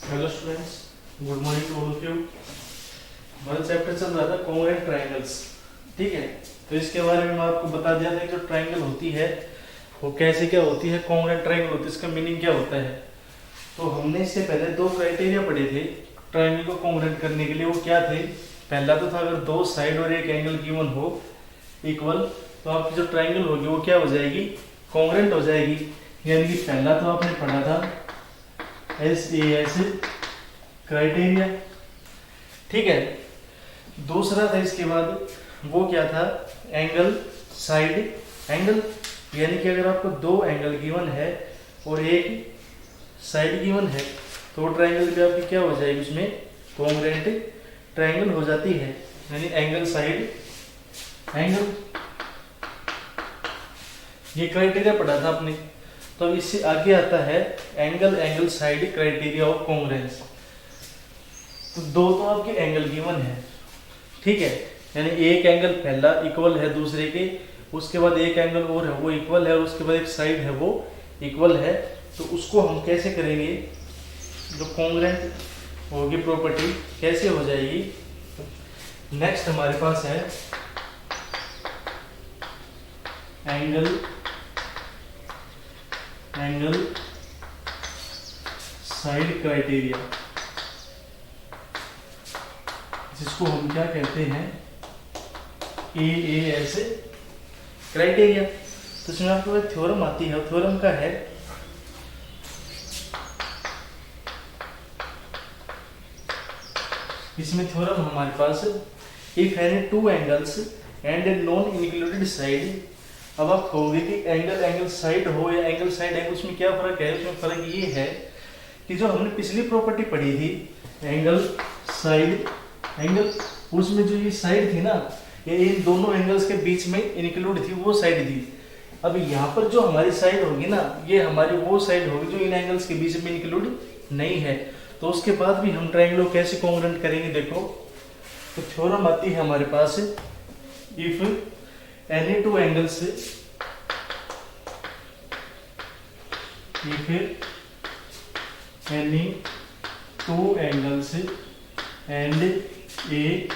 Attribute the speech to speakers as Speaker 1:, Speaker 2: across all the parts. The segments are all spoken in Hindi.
Speaker 1: Hello students, good morning to all of you. हमारा चैप्टर चल रहा था कॉन्ग्रुएंट ट्रायंगल्स। ठीक है, तो इसके बारे में मैं आपको बता दिया था कि जो ट्रायंगल होती है वो कैसे क्या होती है, कॉन्ग्रुएंट ट्रायंगल होती है, इसका मीनिंग क्या होता है। तो हमने इससे पहले दो क्राइटेरिया पढ़े थे ट्रायंगल को कॉन्ग्रुएंट करने के लिए। वो क्या थे? पहला तो था अगर दो साइड और एक एंगल गिवन हो इक्वल, तो आपकी जो ट्रायंगल होगी वो क्या हो जाएगी, कॉन्ग्रुएंट हो जाएगी। यानी कि पहला तो आपने पढ़ा था SAS क्राइटेरिया। ठीक है, दूसरा था इसके बाद वो क्या था, एंगल साइड एंगल। यानी कि अगर आपको दो एंगल गिवन है और एक साइड गिवन है तो वो ट्रायंगल भी आपकी क्या हो जाएगी, उसमें कॉन्ग्रुएंट ट्रायंगल हो जाती है। यानी एंगल साइड एंगल, ये क्राइटेरिया पढ़ा था आपने। तो अब इससे आगे आता है angle angle side criteria of congruence. तो दो तो आपके एंगल गिवन है, ठीक है, यानी एक एंगल पहला इक्वल है दूसरे के, उसके बाद एक एंगल और है वो इक्वल है, और उसके बाद एक साइड है वो इक्वल है। तो उसको हम कैसे करेंगे, जो कॉन्ग्रुएंट होगी प्रॉपर्टी कैसे हो जाएगी। नेक्स्ट हमारे पास है एंगल एंगल साइड क्राइटेरिया, जिसको हम क्या कहते हैं, AAS क्राइटेरिया। तो इसमें आपको एक थ्योरम आती है, थ्योरम का है इसमें थ्योरम हमारे पास, if any two angles and a non included side. अब आप कहोगे कि एंगल एंगल साइड हो या एंगल साइड एंगल, उसमें क्या फर्क है। उसमें फर्क ये है कि जो हमने पिछली प्रॉपर्टी पढ़ी थी एंगल साइड एंगल, उसमें जो ये साइड थी ना, ये इन दोनों एंगल्स के बीच में इंक्लूड थी, वो साइड थी। अब यहाँ पर जो हमारी साइड होगी ना, ये हमारी वो साइड होगी जो इन एंगल्स के बीच में इंक्लूड नहीं है। तो उसके बाद भी हम ट्रायंगल को कैसे कॉन्ग्रुएंट करेंगे, देखो। तो थ्योरम आती है हमारे पास, if any two angles, if any two angles and a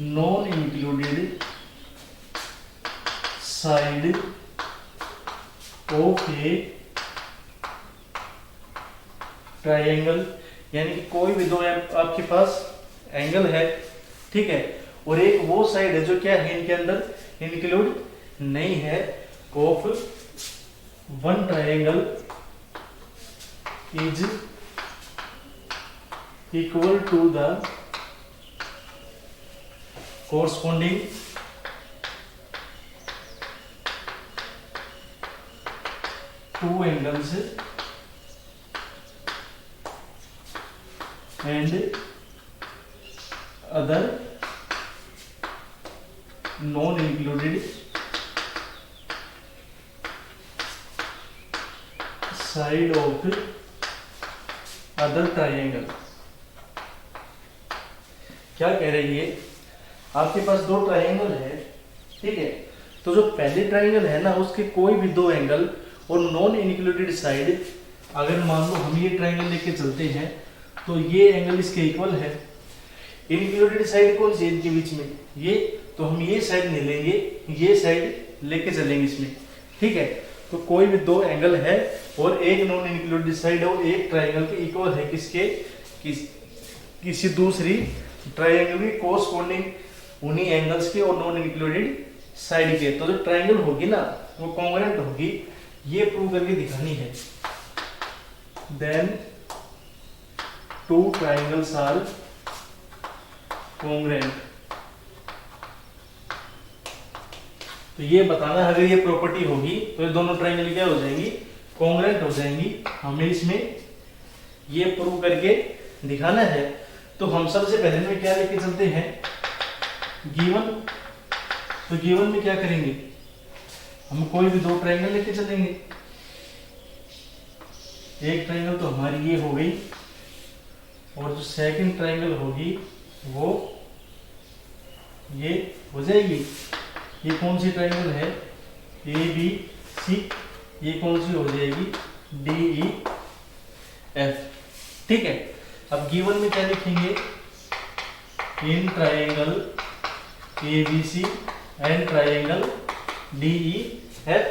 Speaker 1: non included side of a triangle. यानी कि कोई भी दो आपके पास एंगल है, ठीक है, और एक वो साइड है जो क्या है इनके अंदर इंक्लूड नहीं है, of one triangle is equal to the corresponding two angles and other non included side of other triangle। क्या कह रही है, आपके पास दो ट्रायंगल है, ठीक है, तो जो पहले ट्रायंगल है ना, उसके कोई भी दो एंगल और नॉन इंक्लूडेड साइड, अगर मान लो हम ये ट्रायंगल लेके चलते हैं तो ये एंगल इसके इक्वल है। इंक्लूडेड साइड कौन सी इनके बीच में, ये, तो हम ये साइड नहीं लेंगे, ये साइड लेके चलेंगे इसमें, ठीक है। तो कोई भी दो एंगल है और एक नॉन इंक्लूडेड साइड है और एक ट्रायंगल के इक्वल है, किसके, किसी दूसरी ट्रायंगल की कोरस्पॉन्डिंग उन्हीं एंगल्स के और नॉन इंक्लूडेड साइड के। तो जो ट्रायंगल होगी ना वो कॉन्ग्रुएंट होगी, ये प्रूव करके दिखानी है। Then two triangles are congruent. तो ये बताना, अगर ये प्रॉपर्टी होगी तो ये दोनों ट्रायंगल क्या हो जाएंगी, कॉन्ग्रुएंट हो जाएंगी। हमें इसमें ये प्रूव करके दिखाना है। तो हम सबसे पहले में क्या लेके चलते हैं, गिवन। तो गिवन में क्या करेंगे, हम कोई भी दो ट्रायंगल लेके चलेंगे। एक ट्रायंगल तो हमारी ये हो गई, और जो सेकंड ट्रायंगल होगी वो ये हो जाएगी। ये कौन सी ट्रायंगल है, ABC, ये कौन सी हो जाएगी, DEF। ठीक है, अब गिवन में क्या लिखेंगे, इन triangle ABC and triangle DEF।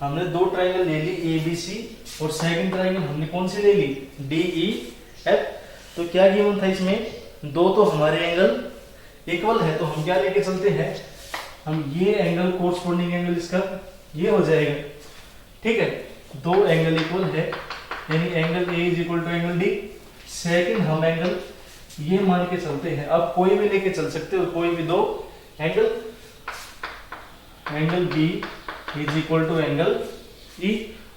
Speaker 1: हमने दो ट्रायंगल ले ली ABC और सेकंड ट्रायंगल हमने कौन सी ले ली, DEF। तो क्या गिवन था इसमें, दो तो हमारे एंगल इक्वल है, तो हम क्या लेके चलते हैं, हम ये एंगल कोरस्पोंडिंग एंगल इसका ये हो जाएगा। ठीक है, दो एंगल इक्वल है यानी angle A is equal to angle D। Second हम एंगल ये मान के चलते हैं, अब कोई भी लेके चल सकते हो, कोई भी दो angle, angle B is equal to angle E।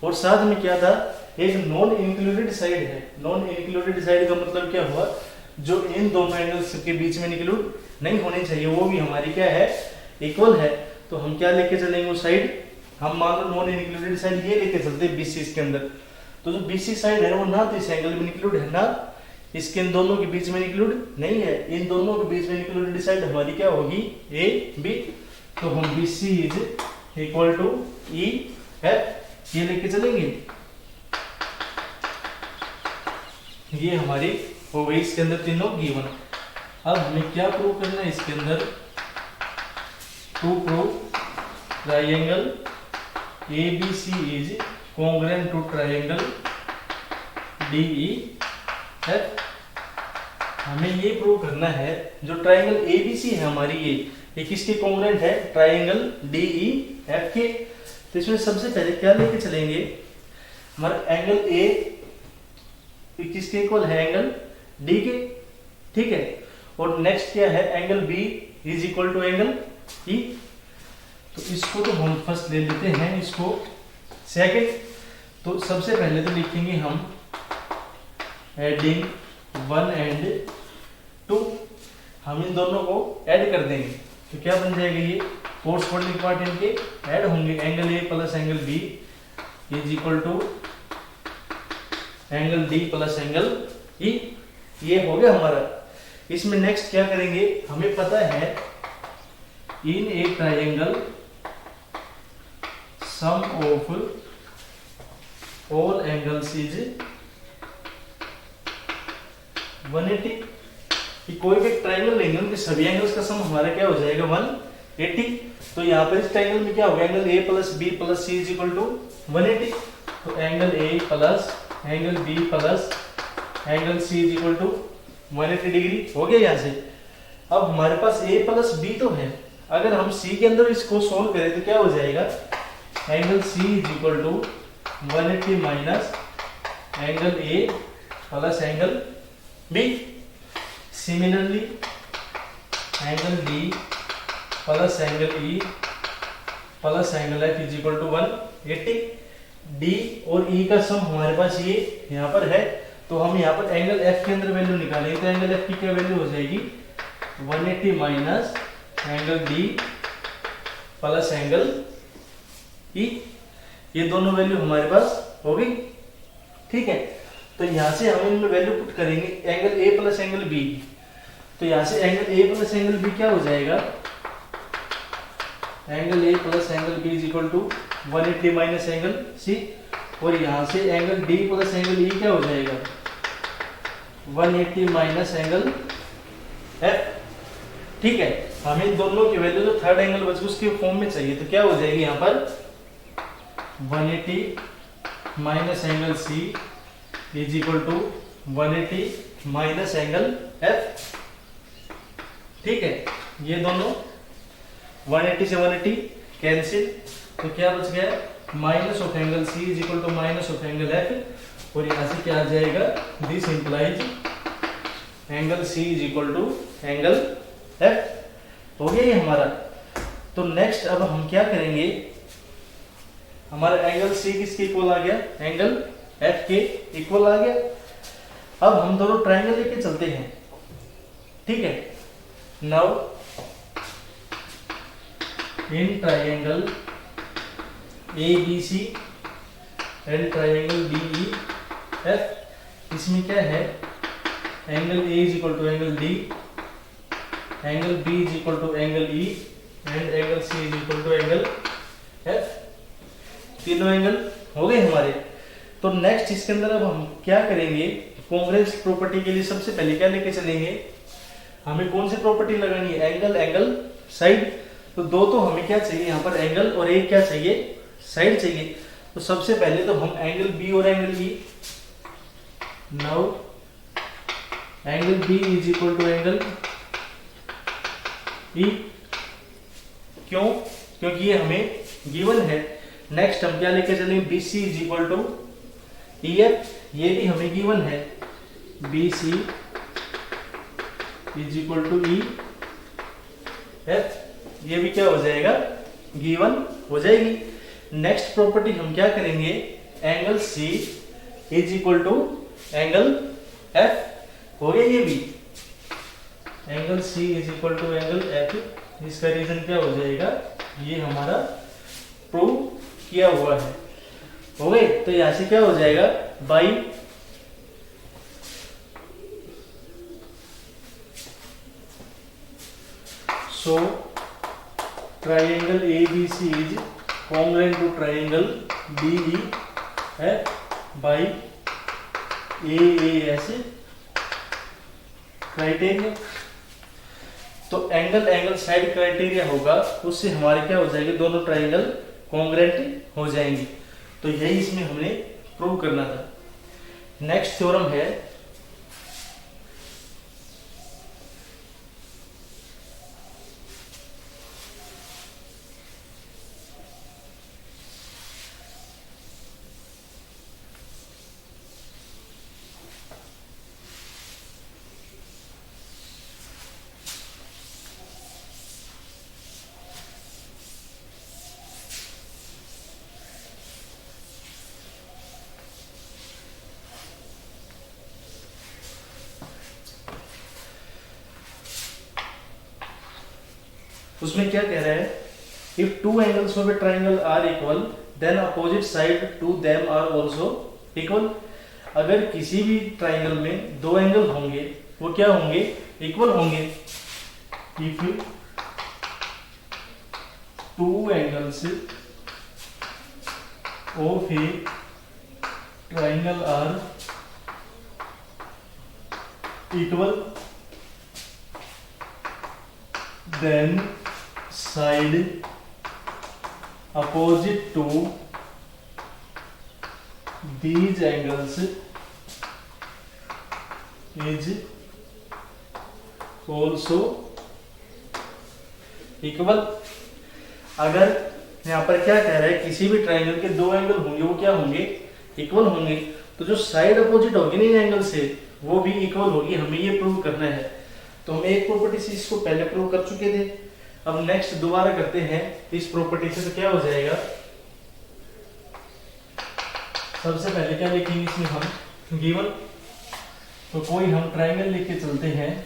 Speaker 1: और साथ में क्या था, एक नॉन इंक्लूडेड साइड है। नॉन इंक्लूडेड साइड का मतलब क्या हुआ, जो इन दोनों एंगल्स के बीच में इंक्लूड नहीं होनी चाहिए, वो भी हमारी क्या है, इक्वल है। तो हम क्या लेके चलेंगे उस साइड, हम मान लो नॉन इंक्लूडेड साइड ये लेके चलते हैं BC इसके अंदर। तो जो BC साइड है वो ना तो इस एंगल में इंक्लूड है, ना इसके इन दोनों के बीच में इंक्लूड नहीं है। इन दोनों के बीच में इंक्लूडेड साइड हमारी क्या होगी, AB। तो हम BC is equal to EF ये लेके चलेंगे, ये हमारी हो गई इसके अंदर तीनों गिवन। अब हमें क्या प्रूव करना है इसके अंदर, to prove triangle ABC is congruent to triangle DEF। हमें ये प्रूव करना है जो ट्रायंगल ABC है हमारी, ये किसके कॉन्ग्रुएंट है, ट्रायंगल DEF के। तो इसमें सबसे पहले क्या लेके चलेंगे, हमारा एंगल A किसके इक्वल है, एंगल D के। ठीक है, और नेक्स्ट क्या है, angle B is equal to angle E। तो इसको तो हम फर्स्ट ले लेते हैं, इसको सेकंड। तो सबसे पहले तो लिखेंगे हम एडिंग 1 एंड 2, हम इन दोनों को ऐड कर देंगे। तो क्या बन जाएगा, ये कोरस्पोंडिंग पार्ट इनके ऐड होंगे, angle A plus angle B is equal to angle D plus angle E। ये हो गया हमारा। इसमें नेक्स्ट क्या करेंगे, हमें पता है in a triangle sum of all angles is 180। कि कोई भी ट्रायंगल लेंगे उनके सभी एंगल्स का सम हमारा क्या हो जाएगा, 180। तो यहाँ पर इस ट्रायंगल में क्या होगा, angle A plus B plus C is equal to 180। तो angle A plus angle B plus angle C is equal to 180 degree हो गया यहाँ से। अब हमारे पास A प्लस B तो है, अगर हम C के अंदर इसको सोल्व करें तो क्या हो जाएगा, angle C is equal to 180 minus angle A plus angle B। Similarly angle D plus angle E plus angle F is equal to 180। D और E का सम हमारे पास ये यहाँ पर है, तो हम यहाँ पर एंगल F के अंदर वैल्यू निकालेंगे। तो एंगल F की क्या वैल्यू हो जाएगी, 180 minus angle D plus angle E। ये दोनों वैल्यू हमारे पास हो गई। ठीक है, तो यहाँ से हम इनमें वैल्यू पुट करेंगे, angle A plus angle B। तो यहाँ से angle A plus angle B क्या हो जाएगा, angle A plus angle B is equal to 180 minus angle C। और यहाँ से angle D plus angle E क्या हो जाएगा, 180 माइनस एंगल F। ठीक है, हमें इन दोनों की वैल्यू जो थर्ड एंगल बच उसके फॉर्म में चाहिए, तो क्या हो जाएगी यहाँ पर 180 minus angle C is equal to 180 minus angle F। ठीक है, ये दोनों 180 से 180 कैंसिल, तो क्या बच गया, minus of angle C is equal to minus of angle F। और यहाँ से क्या आ जाएगा, this implies angle C is equal to angle F। हो गया ये हमारा। तो नेक्स्ट अब हम क्या करेंगे, हमारा एंगल C किसके इक्वल आ गया, एंगल F के इक्वल आ गया। अब हम दोनों ट्रायंगल लेके चलते हैं। ठीक है, now in triangle ABC and triangle DEF, इसमें क्या है, angle A is equal to angle D, angle B is equal to angle E and angle C is equal to angle F। तीनों एंगल हो गए हमारे। तो नेक्स्ट इसके अंदर अब हम क्या करेंगे, कॉन्ग्रुएंस प्रॉपर्टी के लिए सबसे पहले क्या लेके चलेंगे, हमें कौन सी प्रॉपर्टी लगानी है, एंगल एंगल साइड। तो दो तो हमें क्या चाहिए यहाँ पर एंगल, और एक क्या चाहिए, साइड चाहिए। तो सबसे पहले तो हम एंगल बी और angle E, now angle B is equal to angle E, क्यों, क्योंकि ये हमें गिवन है। नेक्स्ट हम क्या लेके चलेंगे, B C is equal to E F, ये भी हमें गिवन है, B C is equal to E F, ये भी क्या हो जाएगा, गिवन हो जाएगी। नेक्स्ट प्रॉपर्टी हम क्या करेंगे, angle C is equal to angle F, हो गया ये भी, angle C is equal to angle F. इसका रीजन क्या हो जाएगा, ये हमारा प्रूव किया हुआ है, हो गए। तो यहां से क्या हो जाएगा, by so triangle ABC is congruent to triangle DEF by AAS criteria. तो एंगल एंगल साइड क्राइटेरिया होगा, उससे हमारे क्या हो जाएंगे, दोनों ट्राइंगल कॉन्ग्रुएंट हो जाएंगे। तो यही इसमें हमने प्रूव करना था। नेक्स्ट थ्योरम है उसमें क्या कह रहा है, if two angles of a triangle are equal then opposite side to them are also equal. अगर किसी भी ट्राइंगल में दो एंगल होंगे वो क्या होंगे, इक्वल होंगे। If two angles of a triangle are equal then side opposite to these angles is also equal। अगर यहाँ पर क्या कह रहा है, किसी भी ट्राइंगल के दो एंगल होंगे वो क्या होंगे, इक्वल होंगे। तो जो साइड अपोजिट होगी ना इन एंगल से वो भी इक्वल होगी, हमें ये प्रूव करना है। तो हम एक प्रॉपर्टी से इसको पहले प्रूव कर चुके थे, अब नेक्स्ट दोबारा करते हैं इस प्रॉपर्टी से। तो क्या हो जाएगा, सबसे पहले क्या लिखेंगे इसमें हम, गिवन। तो कोई हम ट्राइंगल लेके चलते हैं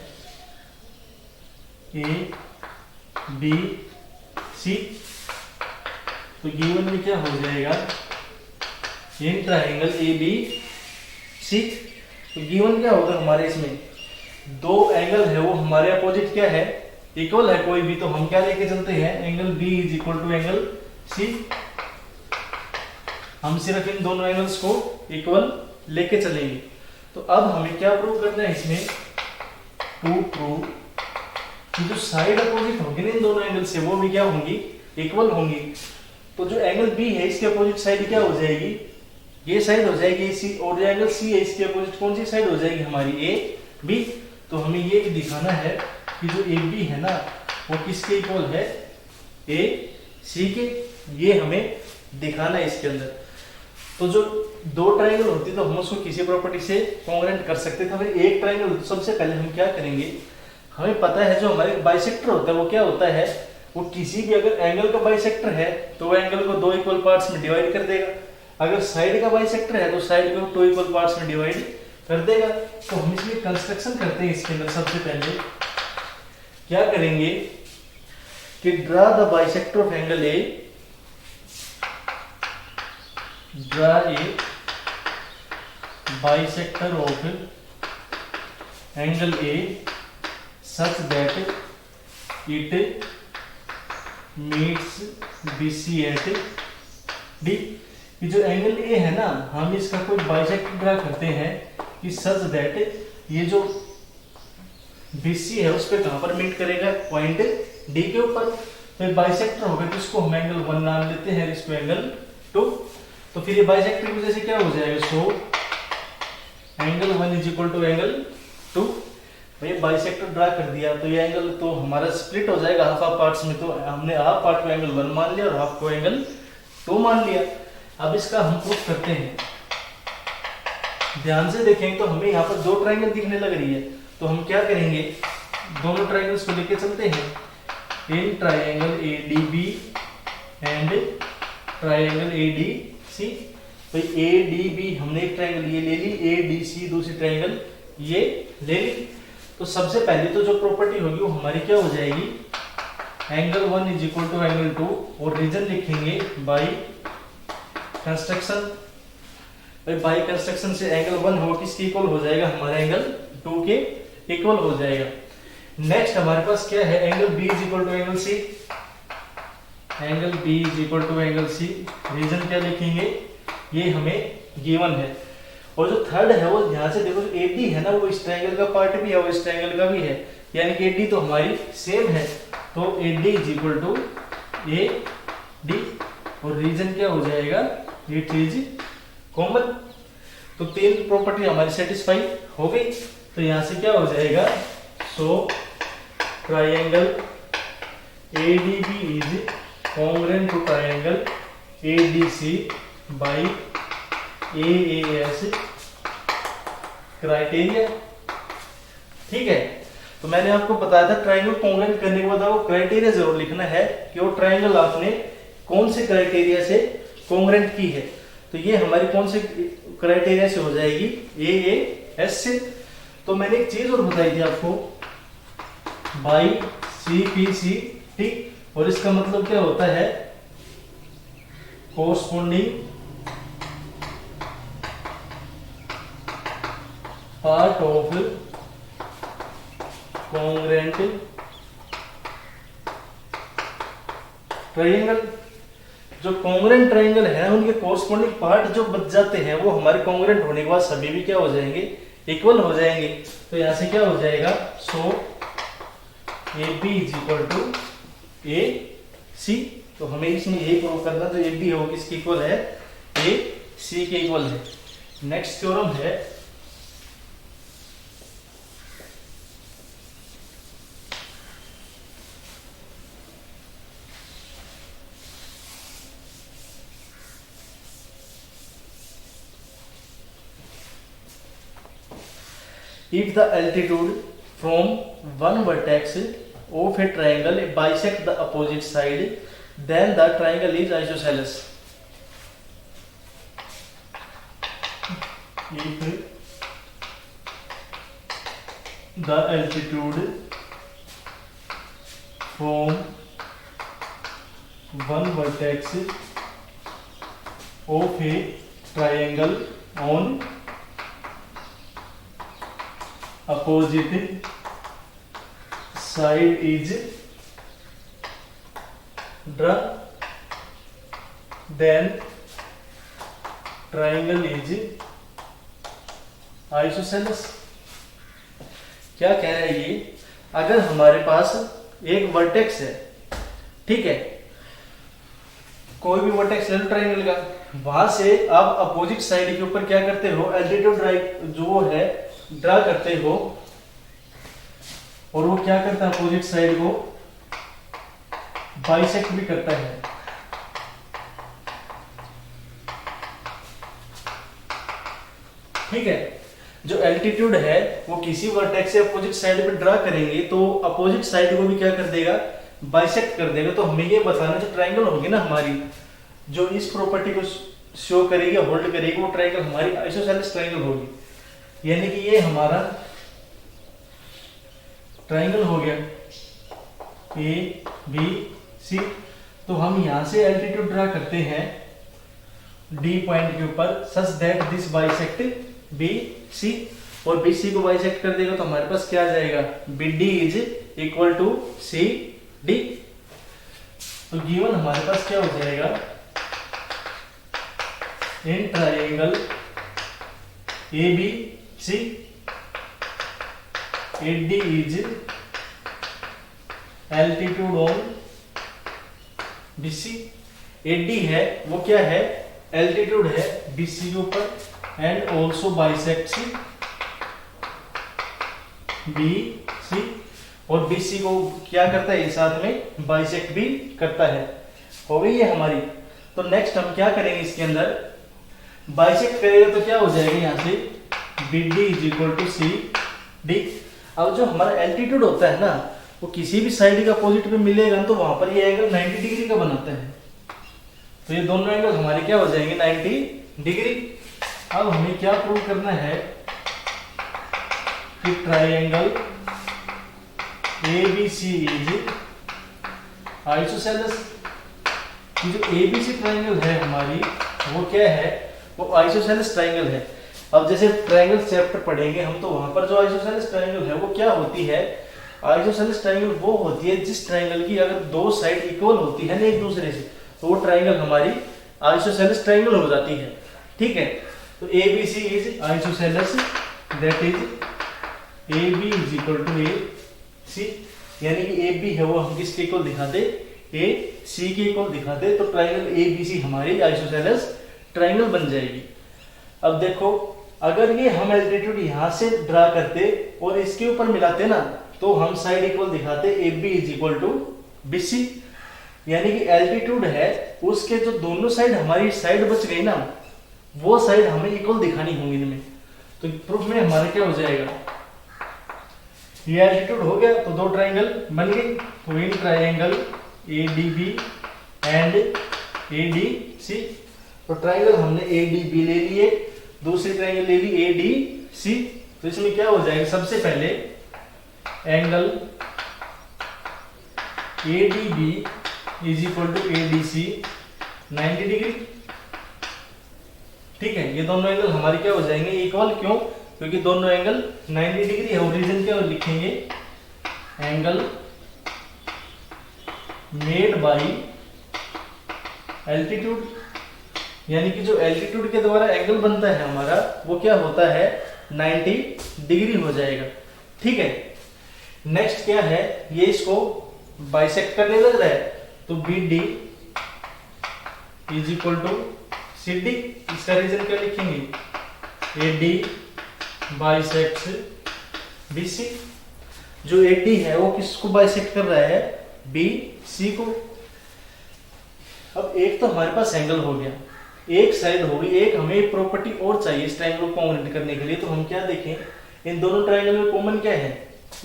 Speaker 1: ABC, तो गिवन में क्या हो जाएगा, इन ट्राइंगल ABC। तो गिवन क्या होगा हमारे, इसमें दो एंगल है वो हमारे अपोजिट क्या है, इक्वल है कोई भी। तो हम क्या लेके चलते हैं, angle B is equal to angle C। हम सिर्फ इन दोनों एंगल्स को इक्वल लेके चलेंगे। तो अब हमें क्या प्रूव करना है इसमें, टू प्रूव कि जो साइड अपोजिट होंगे ना इन दोनों एंगल से वो भी क्या होंगी, इक्वल होंगी। तो जो एंगल B है इसके अपोजिट साइड क्या हो जाएगी, ये साइड हो जाएगी AC, और जो एंगल C है इसके अपोजिट कौन सी साइड हो जाएगी हमारी, AB। तो हमें ये भी दिखाना है कि जो AB है ना वो किसके इक्वल है, AC के, ये हमें दिखाना है इसके अंदर। तो जो दो ट्राइंगल होती तो हम उसको किसी प्रॉपर्टी से कॉन्ग्रुएंट कर सकते थे। फिर एक ट्राइंगल होती तो सबसे पहले हम क्या करेंगे, हमें पता है जो हमारे बाइसेक्टर होता है वो क्या होता है, वो किसी भी अगर एंगल का बाइसेक्टर है तो वो एंगल को दो इक्वल पार्ट्स में डिवाइड कर देगा। अगर साइड का बाइसेक्टर है तो साइड को टू इक्वल पार्ट्स में डिवाइड कर देगा। तो हम इसमें कंस्ट्रक्शन करते हैं। इसके अंदर सबसे पहले क्या करेंगे कि draw the bisector of angle A, draw a bisector of angle A such that it meets BC at D। कि जो एंगल ए है ना, हम इसका कोई बाइसेक्टर ड्रा करते हैं कि सच दैट ये जो BC है उस पर कहां पर मीट करेगा, पॉइंट डी के ऊपर। तो बाइसेक्टर होगा तो इसको हम एंगल 1 नाम लेते हैं, इसको एंगल 2। तो फिर ये बाइसेक्टर की वजह से क्या हो जाएगा, so angle 1 is equal to angle 2। ये बाइसेक्टर ड्रा कर दिया तो ये एंगल तो हमारा स्प्लिट हो जाएगा हाफ हाफ पार्ट्स में। तो हमने हाफ पार्ट को एंगल 1 मान लिया और हाफ को एंगल 2 मान लिया। अब इसका हम प्रूफ करते हैं। ध्यान से देखेंगे तो हमें यहाँ पर दो ट्रायंगल दिखने लग रही है। तो हम क्या करेंगे, दोनों ट्रायंगल्स को लेके चलते हैं। In triangle ADB and triangle ADC। तो ADB हमने एक ट्रायंगल ये ले ली, ADC दूसरी ट्रायंगल ये ले ली। तो सबसे पहले तो जो प्रॉपर्टी होगी वो हमारी क्या हो जाएगी, angle 1 is equal to angle 2 और रीजन लिखेंगे बाई कंस्ट्रक्शन। बाई कंस्ट्रक्शन से एंगल 1 हो किसके इक्वल हो जाएगा, हमारा एंगल 2 के इक्वल हो जाएगा। नेक्स्ट हमारे पास क्या है, angle B is equal to angle C। Angle B is equal to angle C, reason क्या लिखेंगे, ये हमें गिवन है। और जो थर्ड है वो ध्यान से देखो, AD है ना वो इस ट्रायंगल का पार्ट भी है और इस ट्रायंगल का भी है, यानी कि AD तो हमारी सेम है। तो AD is equal to AD और रीजन क्या हो जाएगा, इट इज कॉमन। तो तीन प्रॉपर्टी हमारी सेटिस्फाई हो गई। तो यहां से क्या हो जाएगा, so triangle ADB is congruent to triangle ADC by AAS criteria. ठीक है, तो मैंने आपको बताया था ट्रायंगल कॉन्ग्रुएंट करने के बाद आपको क्राइटेरिया जरूर लिखना है कि वो ट्रायंगल आपने कौन से क्राइटेरिया से कॉन्ग्रुएंट की है। तो ये हमारी कौन से क्राइटेरिया से हो जाएगी, AAS से। तो मैंने एक चीज और बताई थी आपको, बाई CPC। ठीक, और इसका मतलब क्या होता है, corresponding part of congruent triangle. जो कॉन्ग्रुएंट ट्रायंगल है उनके कोरस्पोंडिंग पार्ट जो बच जाते हैं वो हमारे कॉन्ग्रुएंट होने के बाद सभी भी क्या हो जाएंगे, इक्वल हो जाएंगे। तो यहां से क्या हो जाएगा, so AB is equal to AC। तो हमें इसमें ये प्रूव करना, तो AB हो किसके इक्वल है, AC के इक्वल है। नेक्स्ट थ्योरम है if the altitude from one vertex of a triangle bisect the opposite side, then the triangle is isosceles. If the altitude from one vertex of a triangle on opposite side is drawn, then triangle is isosceles। क्या कह रहा है ये, अगर हमारे पास एक वर्टेक्स है, ठीक है, कोई भी वर्टेक्स है ट्रायंगल का, वहां से आप अपोजिट साइड के ऊपर क्या करते हो, एल्टीट्यूड जो है ड्रा करते हो, और वो क्या करता है, अपोजिट साइड को बाइसेक्ट भी करता है। ठीक है, जो एल्टीट्यूड है वो किसी वर्टेक्स से अपोजिट साइड पे ड्रा करेंगे तो अपोजिट साइड को भी क्या कर देगा, बाइसेक्ट कर देगा। तो हमें ये बताना, जो ट्रायंगल होगी ना हमारी, जो इस प्रॉपर्टी को शो करेगी, होल्ड करेगी, वो ट्रायंगल हमारी आइसोसेलेस ट्रायंगल होगी। यानी कि ये हमारा ट्रायंगल हो गया ABC। तो हम यहां से एल्टीट्यूड ड्रा करते हैं D पॉइंट के ऊपर, such that this bisect BC, और BC को बाइसेक्ट कर देगा तो हमारे पास क्या आ जाएगा, BD is equal to CD। तो गिवन हमारे पास क्या हो जाएगा, in triangle A B C AD is altitude on BC। AD है वो क्या है, एल्टीट्यूड है BC के ऊपर एंड ऑल्सो बाइसेक्ट्स BC, और BC को क्या करता है साथ में बाइसेक्ट भी करता है। हो गई है हमारी। तो नेक्स्ट हम क्या करेंगे, इसके अंदर बाइसेक्ट करेगा तो क्या हो जाएगा यहाँ से BD is equal to CD। अब जो हमारा एल्टीट्यूड होता है ना वो किसी भी साइड के अपोजिट पे मिलेगा तो वहां पर ये एंगल 90 डिग्री का बनाता है। तो ये दोनों एंगल हमारे क्या हो जाएंगे 90 डिग्री। अब हमें क्या प्रूव करना है कि ट्राइंगल ABC इज आइसोसेलेस। जो ABC ट्राइंगल है हमारी वो क्या है, वो आइसोसेलेस ट्राइंगल है। अब जैसे ट्राइंगल चैप्टर पढ़ेंगे हम तो वहां पर जो आइसोसेलेस ट्राइंगल है वो क्या होती है, आइसोसेलेस ट्राइंगल वो होती है जिस ट्राइंगल की अगर दो साइड इक्वल होती है ना एक दूसरे से तो वो ट्राइंगल हमारी आइसोसेलेस ट्राइंगल हो जाती है। ठीक है, तो ABC is isosceles, that is AB is equal to AC, यानी कि AB है वो हम किसके इक्वल दिखाते, AC के इक्वल दिखाते, तो ट्राइंगल ABC हमारी आइसोसेलेस ट्राइंगल बन जाएगी। अब देखो अगर ये हम एल्टीट्यूड यहां से ड्रा करते और इसके ऊपर मिलाते ना तो हम साइड इक्वल दिखाते AB is equal to BC, यानी कि एल्टीट्यूड है उसके जो दोनों साइड हमारी साइड बच गई ना वो साइड हमें इक्वल दिखानी होंगी इनमें। तो प्रूफ में हमारा क्या हो जाएगा, ये एल्टीट्यूड हो गया तो दो ट्राइंगल बन गई। तो in triangle ADB and ADC, तो ट्राइंगल हमने ADB ले लिए, दूसरी ट्राइंगल ले ली ADC। तो इसमें क्या हो जाएगा, सबसे पहले angle ADB is equal to ADC 90 degree. ठीक है, ये दोनों एंगल हमारे क्या हो जाएंगे इक्वल, क्यों, क्योंकि दोनों एंगल 90 डिग्री है। ओरिजिन क्या लिखेंगे, एंगल मेड बाय एल्टीट्यूड, यानी कि जो एल्टीट्यूड के द्वारा एंगल बनता है हमारा वो क्या होता है 90 डिग्री हो जाएगा। ठीक है, नेक्स्ट क्या है, ये इसको बाइसेक्ट करने लग रहा है तो BD is equal to CD, इसका रीजन क्या लिखेंगे, AD बाइसेक्ट्स BC। जो AD है वो किसको बाइसेक्ट कर रहा है, BC को। अब एक तो हमारे पास एंगल हो गया, एक साइड होगी, एक हमें प्रॉपर्टी और चाहिए इस ट्रायंगल को कॉन्ग्रुएंट करने के लिए। तो हम क्या देखें, इन दोनों ट्रायंगल में कॉमन क्या है,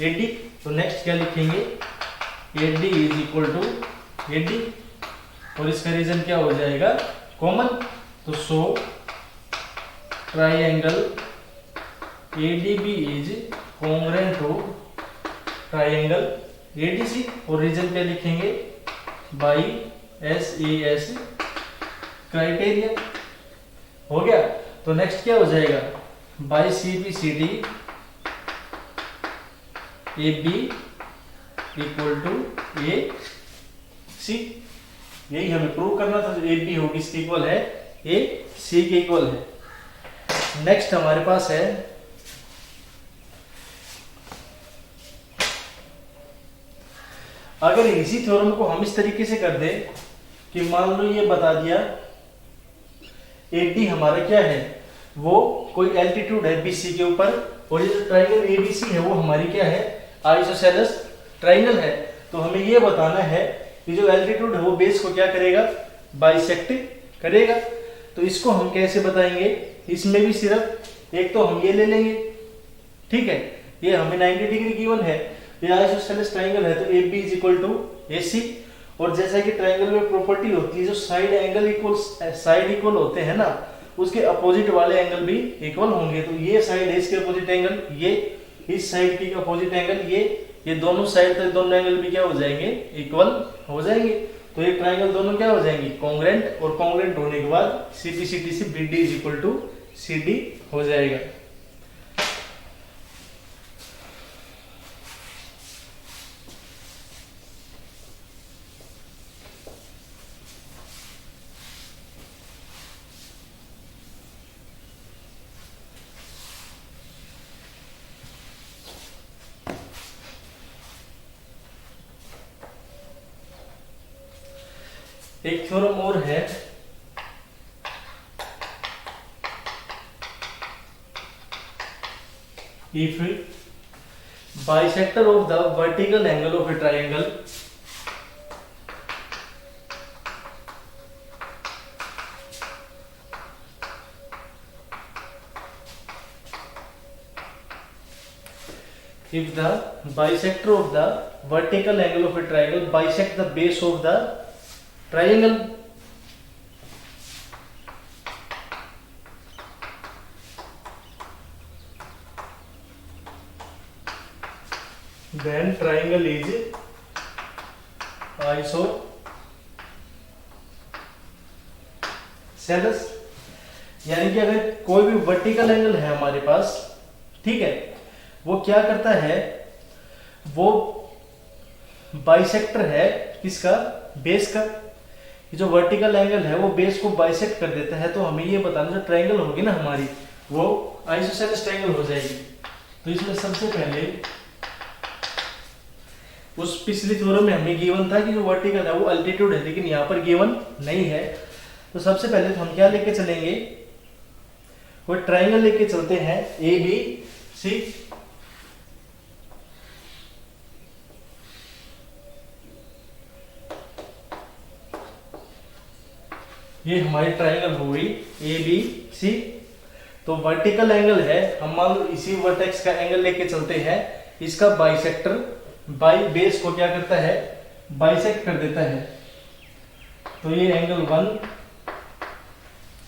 Speaker 1: AD। तो नेक्स्ट क्या लिखेंगे, AD is equal to AD, और इसका रीजन क्या हो जाएगा कॉमन। तो so triangle ADB is congruent to triangle ADC, और रीजन क्या लिखेंगे, बाई SAS क्राइटेरिया। हो गया, तो नेक्स्ट क्या हो जाएगा, by CBCD AB equal to AC। यही हमें प्रूव करना था, जो AB हो किसके इक्वल है, AC के इक्वल है। नेक्स्ट हमारे पास है अगर इसी थ्योरम को हम इस तरीके से कर दे कि मान लो ये बता दिया AD हमारा क्या है, वो कोई एल्टीट्यूड है BC के ऊपर, और ये जो ट्राइंगल ABC है वो हमारी क्या है, आइसोसेलेस ट्राइंगल है। तो हमें ये बताना है कि जो एल्टीट्यूड है वो बेस को क्या करेगा, बाइसेक्ट करेगा। तो इसको हम कैसे बताएंगे, इसमें भी सिर्फ एक तो हम ये ले लेंगे। ठीक है, ये हमें 90 डिग्री गिवन है, ये आइसोसेलेस ट्राइंगल है, तो AB is equal to AC। और जैसा कि ट्राइंगल में प्रॉपर्टी होती है, जो side angle equal side equal होते हैं ना उसके अपोजिट वाले एंगल भी इक्वल होंगे। तो ये साइड है इसके अपोजिट एंगल, ये इस साइड की अपोजिट एंगल, ये दोनों साइड तक दोनों एंगल भी क्या हो जाएंगे, इक्वल हो जाएंगे। तो ये ट्राइंगल दोनों क्या हो जाएंगे, कॉन्ग्रुएंट, और कॉन्ग्रुएंट होने के बाद CBCD से BD is equal to CD हो जाएगा। एक थ्योरम और है, if bisector of the vertical angle of a triangle if the bisector of the vertical angle of a triangle bisect the base of the triangle, then triangle is isosceles। यानी कि अगर कोई भी वर्टिकल एंगल है हमारे पास, ठीक है, वो क्या करता है, वो बाइसेक्टर है किसका, बेस का। ये जो वर्टिकल एंगल है वो बेस को बाइसेक्ट कर देता है। तो हमें ये बताना, जो ट्रायंगल होगी ना हमारी, वो आइसोसेलेस ट्रायंगल हो जाएगी। तो इसमें सबसे पहले उस पिछली थ्योरम में हमें गिवन था कि जो वर्टिकल है वो अल्टीट्यूड है, लेकिन यहाँ पर गिवन नहीं है। तो सबसे पहले तो हम क्या लेके चलेंगे, कोई ट्रायंगल लेके चलते हैं ए बी सी। ये हमारी ट्रायंगल हो गई ए बी सी। तो वर्टिकल एंगल है, हम मान लो इसी वर्टेक्स का एंगल लेके चलते हैं, इसका बाइसेक्टर बाई बेस को क्या करता है, बाइसेक्ट कर देता है। तो ये एंगल 1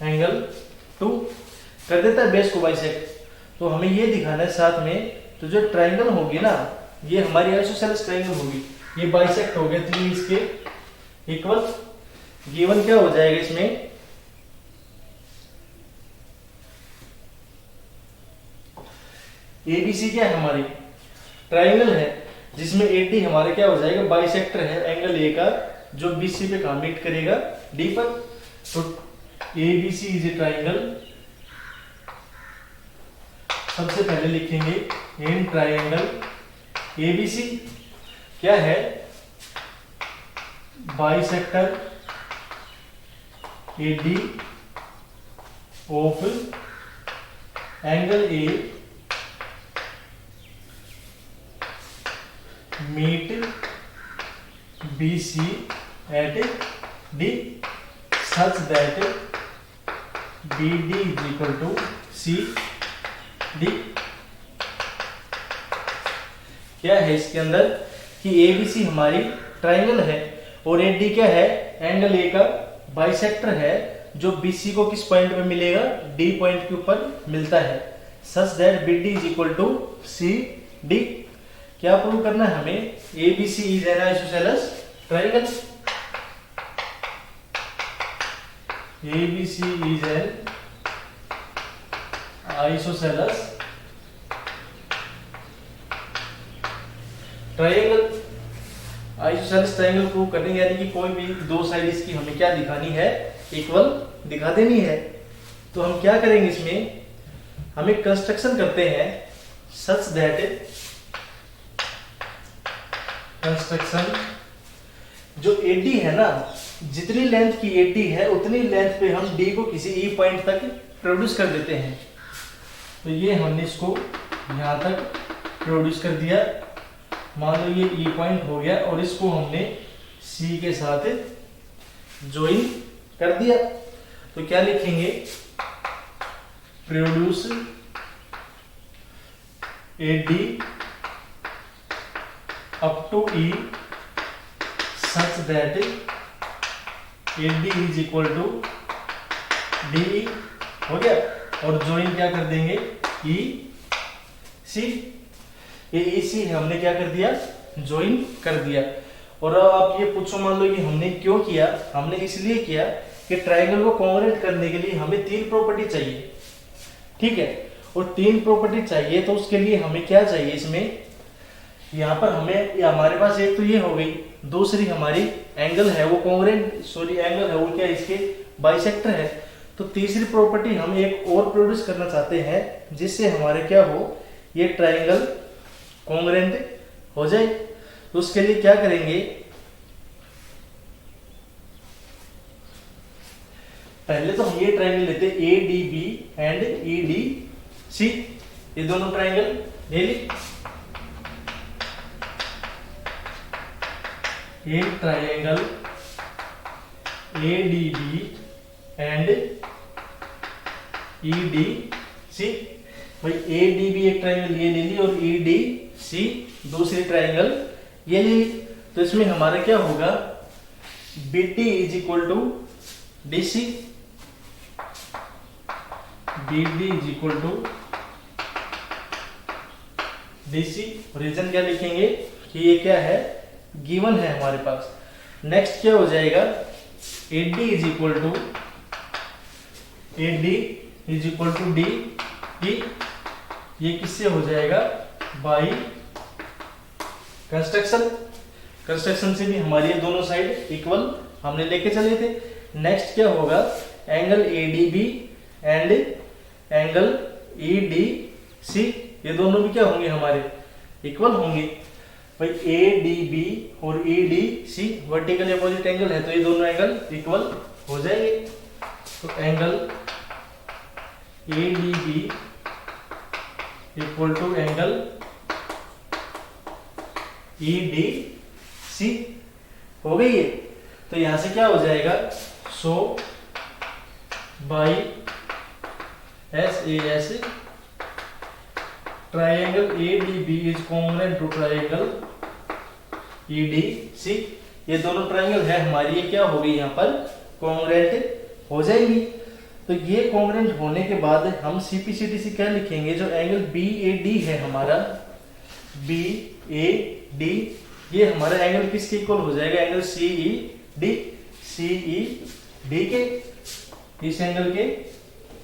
Speaker 1: एंगल 2 कर देता है बेस को बाइसेक्ट। तो हमें ये दिखाना है साथ में, तो जो ट्रायंगल होगी ना, ये हमारी आइसोसेलेस ट्रायंगल होगी, ये बाइसेक्ट हो गया, तो ये इसके इक्वल। गिवन क्या हो जाएगा इसमें, एबीसी क्या है, हमारी ट्रायंगल है जिसमें एडी हमारे क्या हो जाएगा, बाइसेक्टर है एंगल ए का, जो बीसी पे कहां मीट करेगा, डी पर। तो एबीसी इज ए ट्रायंगल। सबसे पहले लिखेंगे इन ट्रायंगल एबीसी क्या है, bisector AD of angle A meet BC at D such that BD is equal to CD। क्या है इसके अंदर कि ABC हमारी ट्रायंगल है और AD क्या है, एंगल A का बाइसेक्टर है, जो BC को किस पॉइंट पे मिलेगा, D पॉइंट के ऊपर मिलता है। such that BD is equal to CD। क्या प्रूव करना है हमें, ABC is an isosceles triangle। ABC is an isosceles triangle. Isosceles triangle prove करने, यानी कि कोई भी दो साइड इसकी हमें क्या दिखानी है, इक्वल दिखा देनी है। तो हम क्या करेंगे, इसमें हम एक कंस्ट्रक्शन करते हैं, सच दैट कंस्ट्रक्शन, जो एडी है ना, जितनी लेंथ की एडी है उतनी लेंथ पे हम डी को किसी ई पॉइंट तक प्रोड्यूस कर देते हैं। तो ये हमने इसको यहां तक प्रोड्यूस कर दिया, मान लो ये ई पॉइंट हो गया, और इसको हमने सी के साथ ज्वाइन कर दिया। तो क्या लिखेंगे, produce AD up to E such that AD is equal to DE हो गया, और ज्वाइन क्या कर देंगे, EC। ये EC हमने क्या कर दिया, ज्वाइन कर दिया। और अब आप ये पूछो, मान लो कि हमने क्यों किया, हमने इसलिए किया कि ट्रायंगल को कॉन्ग्रुएंट करने के लिए हमें 3 प्रॉपर्टी चाहिए, ठीक है। और 3 प्रॉपर्टी चाहिए, तो उसके लिए हमें क्या चाहिए, इसमें यहाँ पर हमें, हमारे पास एक तो ये हो गई, दूसरी हमारी एंगल है वो कॉन्ग्रुएंट, एंगल है वो क्या, इसके बाइसेक्टर है। तो तीसरी प्रॉपर्टी हम एक और प्रोड्यूस करना चाहते हैं, जिससे हमारे क्या हो, ये ट्रायंगल कॉन्ग्रुएंट हो जाए। तो उसके लिए क्या करेंगे, पहले तो हम ये ट्राइंगल लेते A D B and E D C, ये दोनों ट्राइंगल ले ली। एक triangle A D B and E D C, भाई ए डी बी एक ट्राइंगल ये ले ली और ई डी सी दूसरी ट्राइंगल ये ले ली। तो इसमें हमारा क्या होगा, B D is equal to D C, B D is equal to D C. Reason क्या लिखेंगे कि ये क्या है, गिवन है हमारे पास। नेक्स्ट क्या हो जाएगा, A D is equal to D E, ये किससे हो जाएगा, बाई कंस्ट्रक्शन से भी हमारी ये दोनों साइड इक्वल हमने लेके चले थे। नेक्स्ट क्या होगा, angle A D B and angle E D C, ये दोनों भी क्या होंगे, हमारे इक्वल होंगे। भाई ए डी बी और E D C vertical opposite angle है, तो ये दोनों एंगल इक्वल हो जाएंगे। तो angle A D B equal to angle E D C हो गई है। तो यहां से क्या हो जाएगा, so by S A S triangle A D B is congruent to triangle E D C, ये दोनों ट्राइंगल है हमारी, ये क्या हो गई, यहाँ पर कॉन्ग्रुएंट हो जाएंगी। तो ये कॉन्ग्रुएंट होने के बाद हम सीपीसीटी से क्या लिखेंगे, जो एंगल बी ए डी है हमारा, बी ए डी, ये हमारा एंगल किसके इक्वल हो जाएगा, एंगल सी ई डी के, इस एंगल के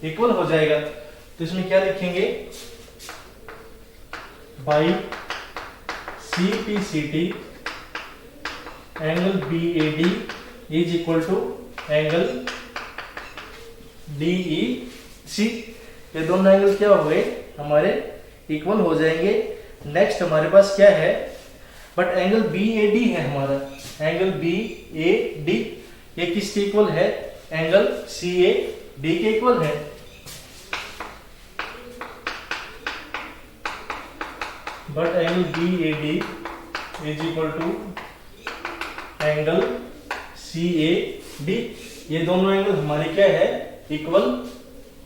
Speaker 1: इक्वल हो जाएगा। तो इसमें क्या लिखेंगे, by CPCT angle B A D is equal to angle D E C, ये दोनों एंगल क्या हो गए, हमारे इक्वल हो जाएंगे। नेक्स्ट हमारे पास क्या है, but angle B A D है हमारा, एंगल बी ए डी ये किसके इक्वल है, एंगल सी ए डी के इक्वल है। But angle B A D is equal to angle C A D, ये दोनों एंगल हमारे क्या है, इक्वल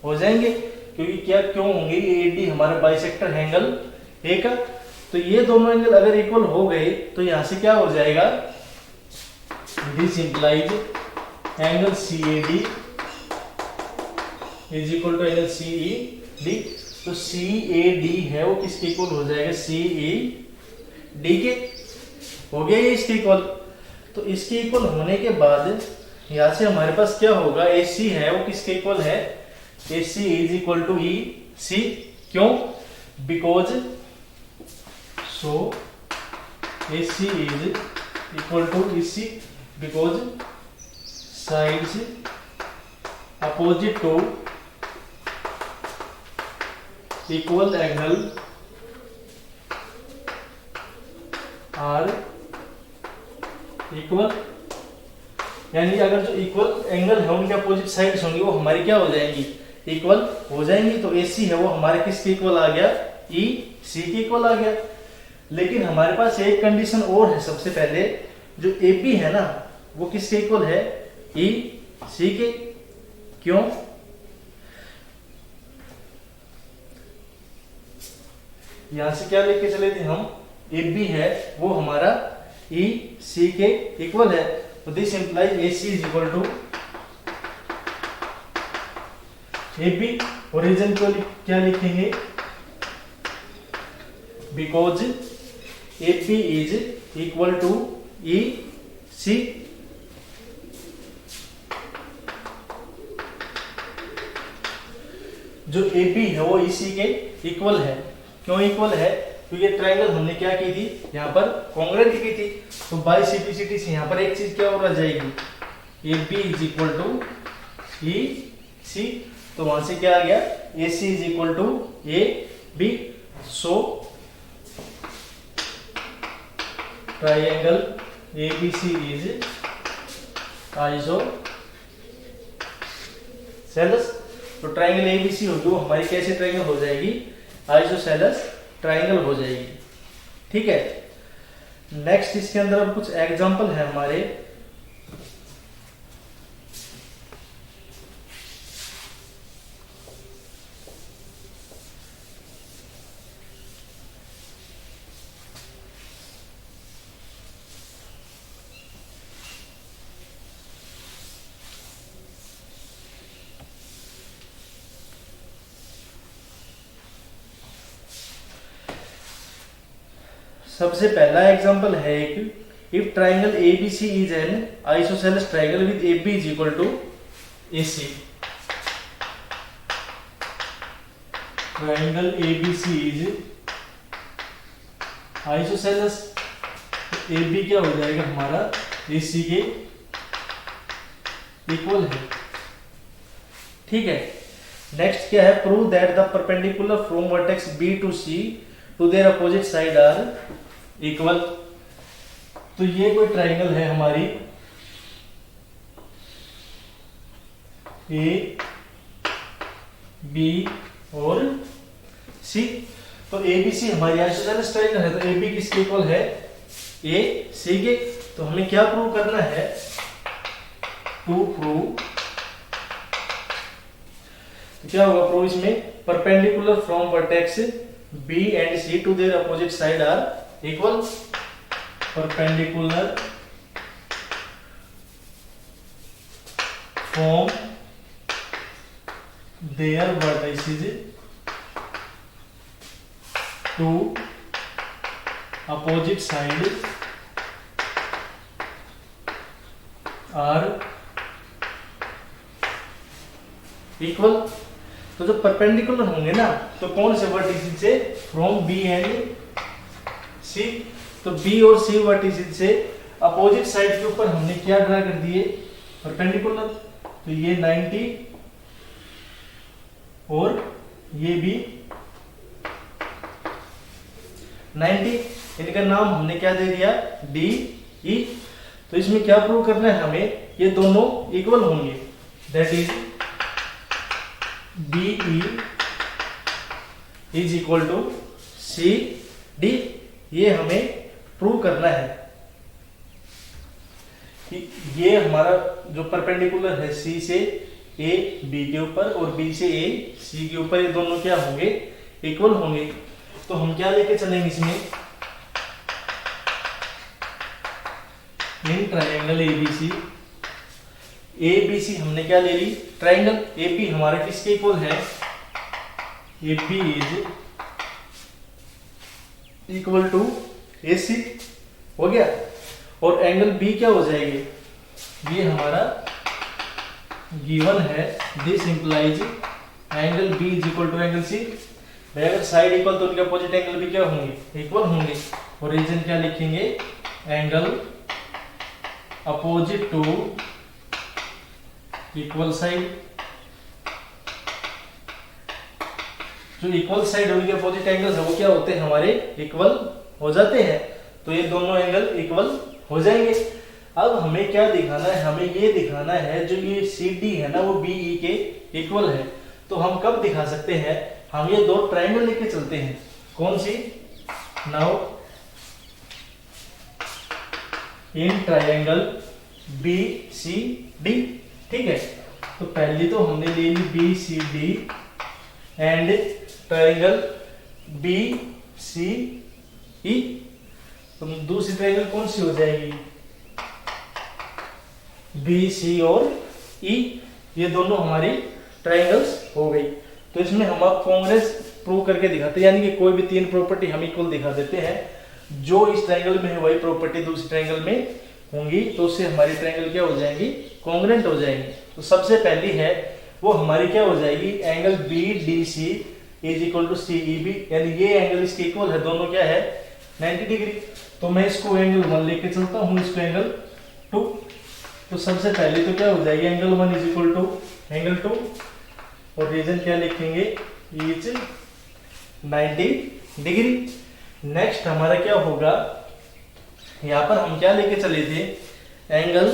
Speaker 1: हो जाएंगे। क्योंकि क्या क्यों होंगे, ए डी हमारा बाइसेक्टर एंगल ए का। तो ये दोनों एंगल अगर इक्वल हो गए तो यहां से क्या हो जाएगा, this implies angle C A D is equal to angle C E D. तो सी ए डी है वो किसके इक्वल हो जाएगा, सी ई डी के, हो गया ये इसके इक्वल। तो इसके इक्वल होने के बाद यहां से हमारे पास क्या होगा, ए सी है वो किसके इक्वल है, A C is equal to E C. क्यों, because so A C is equal to E C because sides opposite to equal angle are equal, यानी अगर जो इक्वल एंगल है उनके अपोजिट साइड्स होंगी वो हमारी क्या हो जाएंगी, इक्वल हो जाएंगी। तो AC है वो हमारे किसके इक्वल आ गया, EC के इक्वल आ गया। लेकिन हमारे पास एक कंडीशन और है, सबसे पहले जो AB है ना वो किसके इक्वल है, EC के। क्यों, यहां से क्या लेके चले थे हम, AB है वो हमारा EC के इक्वल है। तो this implies AC is equal to AB। Origin को क्या लिखेंगे, because AB is equal to EC। जो AB है वो EC के इक्वल है। क्यों इक्वल है, क्योंकि ट्रायंगल हमने क्या की थी, यहाँ पर कॉन्ग्रुएंट की थी। तो बाई सीपीसीटी से यहाँ पर एक चीज क्या हो जाएगी, AB is equal to EC। तो वहां से क्या आ गया, AC is equal to AB। So triangle ABC is isosceles. तो ट्राइंगल एबीसी होगी वो हमारी कैसी ट्राइंगल हो जाएगी, आइसोसेलेस ट्राइंगल हो जाएगी। ठीक है, नेक्स्ट इसके अंदर अब कुछ एग्जांपल है हमारे। सबसे पहला एग्जांपल है एक, if triangle ABC is an isosceles triangle with AB is equal to AC. Triangle ABC is isosceles, AB क्या हो जाएगा हमारा एसी के इक्वल है। ठीक है, नेक्स्ट क्या है, prove that the perpendicular from vertex B to C to their opposite side are equal. तो ये कोई ट्राइंगल है हमारी ए बी और सी। तो ए बी सी हमारी आइसोसेलेस ट्राइंगल है, तो ए बी किसके इक्वल है, ए सी के। तो हमें क्या प्रूव करना है, टू प्रूव, तो क्या होगा प्रूव इसमें, perpendicular from vertex B and C to their opposite side are equal. Perpendicular from their vertices to opposite side are equal. तो जो परपेंडिकुलर होंगे ना, तो कौन से वर्टिसेस से, फ्रॉम बी एंड सी। तो बी और सी वर्टिसेस से अपोजिट साइड के ऊपर हमने क्या ड्रा कर दिए, परपेंडिकुलर। तो ये 90 और ये भी 90, इनका नाम हमने क्या दे दिया, डी ई। तो इसमें क्या प्रूव करना है हमें, ये दोनों इक्वल होंगे, that is B E is equal to C D. ये हमें प्रूव करना है कि ये हमारा जो परपेंडिकुलर है सी से ए बी के ऊपर और बी से ए सी के ऊपर, ये दोनों क्या होंगे, इक्वल होंगे। तो हम क्या लेके चलेंगे इसमें, इन ट्राइंगल एबीसी, एबीसी हमने क्या ले ली, ट्राइंगल एबी हमारा किसके इक्वल है, AB is equal to AC, हो गया। और एंगल बी क्या हो जाएगी, ये हमारा गिवन है, this implies angle B is equal to angle C. भाई अगर साइड इक्वल तो उनके अपोजिट एंगल भी क्या होंगे, इक्वल होंगे। और रीजन क्या लिखेंगे, angle opposite to equal side. जो इक्वल साइड उनके अपोजिट एंगल्स है वो क्या होते हैं, हमारे इक्वल हो जाते हैं। तो ये दोनों एंगल इक्वल हो जाएंगे। अब हमें क्या दिखाना है, हमें ये दिखाना है जो ये सी डी है ना वो बी ई के इक्वल है। तो हम कब दिखा सकते हैं, हम ये दो ट्राइंगल लेके चलते हैं, कौन सी, now in triangle B C D. ठीक है, तो पहली तो हमने ले ली B C D and triangle B C E. तो दूसरी ट्राइंगल कौन सी हो जाएगी, बी सी और ई, ये दोनों हमारी ट्राइंगल्स हो गई। तो इसमें हम आप कांग्रेस प्रूव करके दिखाते हैं, यानी कि कोई भी तीन प्रॉपर्टी हम इक्वल दिखा देते हैं, जो इस ट्राइंगल में है वही प्रॉपर्टी दूसरी ट्राइंगल में होंगी, तो उससे हमारी ट्राइंगल क्या हो जाएंगी, कॉन्ग्रेंट हो जाएंगी। तो सबसे पहली है वो हमारी क्या हो जाएगी, angle B D C is equal to C E B, यानी ये एंगल इसके इक्वल है, दोनों क्या है 90 डिग्री। तो मैं इसको एंगल 1 लेके चलता हूँ, इसको एंगल 2। तो सबसे पहले तो क्या हो जाएगी, angle 1 is equal to angle 2 और रीजन क्या लिखेंगे, इज 90 डिग्री। नेक्स्ट हमारा क्या होगा, यहां पर हम क्या लेके चले थे, angle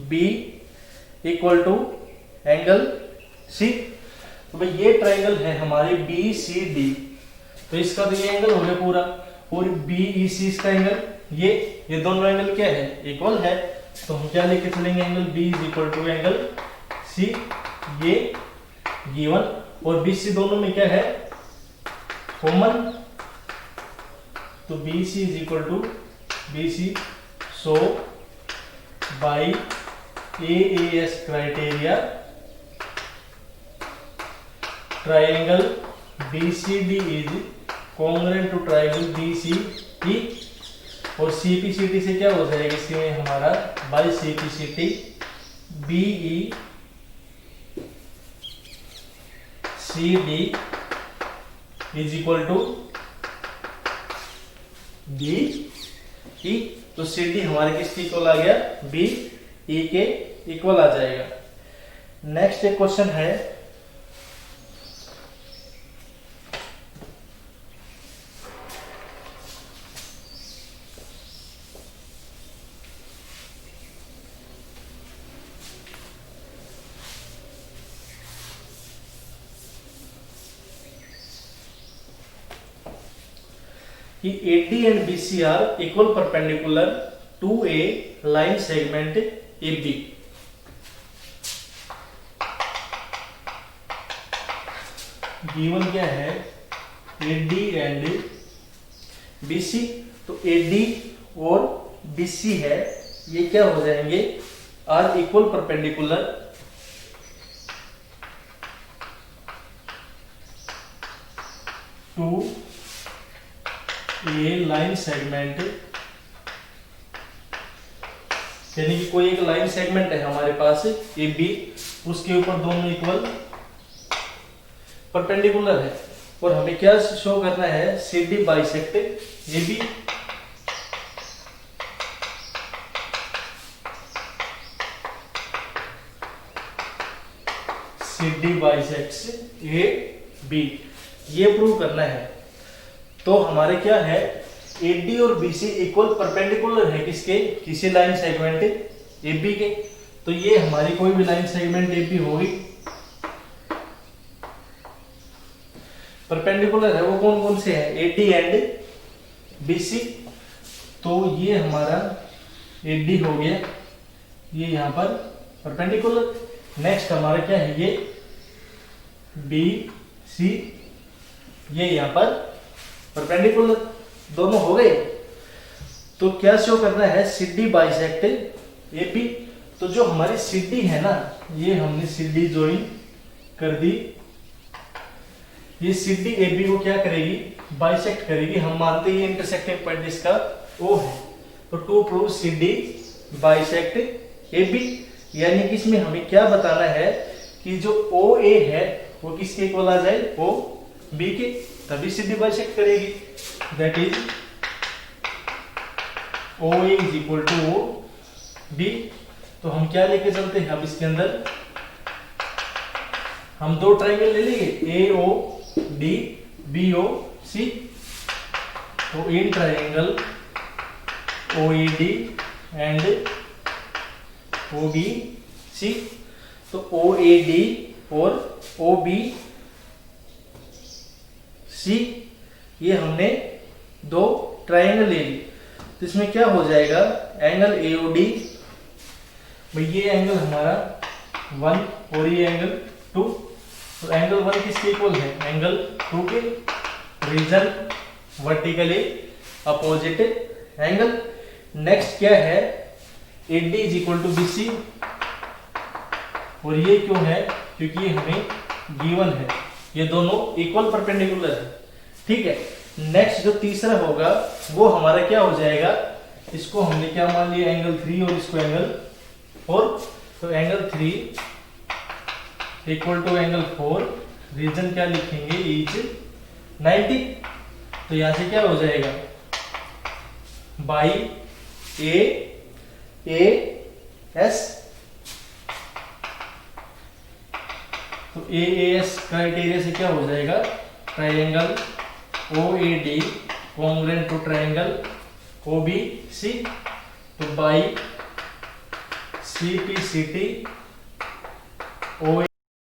Speaker 1: B equal to angle C. तो भाई ये ट्राइंगल है हमारे बी सी डी, तो इसका तो ये एंगल हो गया पूरा, और बी ई सी इसका एंगल, ये दोनों एंगल क्या है, इक्वल है। तो हम क्या लेके चलेंगे, angle B is equal to angle C, ये गिवन, और बी सी दोनों में क्या है, कॉमन। तो B C is equal to B C, so by A S criteria triangle B C D is congruent to triangle B C T, और सी पी सी टी से क्या हो जाएगा इसमें हमारा, by C P C T B E C D is equal to B E. तो सी डी हमारे किसके इक्वल आ गया, बी ई के इक्वल आ जाएगा। नेक्स्ट एक क्वेश्चन है, कि AD and BC are equal perpendicular to a line segment AB। Given क्या है, AD and BC, तो AD और BC है, ये क्या हो जाएंगे, are equal perpendicular to a line segment, यानी कि कोई एक लाइन सेगमेंट है हमारे पास ए बी, उसके ऊपर दोनों इक्वल परपेंडिकुलर है, और हमें क्या शो करना है, C D bisect A B. C D bisects A B, ये प्रूव करना है। तो हमारे क्या है, AD और BC इक्वल परपेंडिकुलर है किसके, किसी लाइन सेगमेंट AB के। तो ये हमारी कोई भी लाइन सेगमेंट AB होगी, परपेंडिकुलर है, वो कौन कौन से हैं, AD एंड BC। तो ये हमारा AD हो गया, ये यहां पर परपेंडिकुलर। नेक्स्ट हमारा क्या है, ये BC, ये यहां पर परपेंडिकुलर, दोनों हो गए। तो क्या शो करना है, CD बाइसेक्ट AB। तो जो हमारी CD है ना, ये हमने CD ज्वाइन कर दी, ये CD AB को क्या करेगी, बाइसेक्ट करेगी। हम मानते हैं ये इंटरसेक्टिंग पॉइंट इसका O है। तो to prove CD bisect AB, यानी कि इसमें हमें क्या बताना है कि जो OA है वो किसके इक्वल आ जाए, OB के, तभी CD बाइसेक्ट करेगी। That is OA is equal to OB। तो हम क्या लेके चलते हैं, अब इसके अंदर हम दो ट्राइंगल ले लेंगे, AOD BOC। तो in triangle OED and OBC, तो OAD और OBC, ये हमने दो ट्राइंगल ले ली। तो इसमें क्या हो जाएगा, एंगल AOD, भाई ये एंगल हमारा 1 और ये एंगल 2। तो एंगल 1 किसके इक्वल है, एंगल 2 के, reason vertically opposite angle. Next क्या है, AD is equal to BC, और ये क्यों है, क्योंकि ये हमें गिवन है, ये दोनों इक्वल परपेंडिकुलर है, ठीक है। नेक्स्ट जो तीसरा होगा वो हमारा क्या हो जाएगा, इसको हमने क्या मान लिया, एंगल 3, और इसको एंगल 4। तो angle 3 equal to angle 4, reason क्या लिखेंगे, ईच 90। तो यहां से क्या हो जाएगा, बाई AS। तो AAS क्राइटेरिया से क्या हो जाएगा, triangle OAD congruent to triangle OBC। तो बाई CPCT OA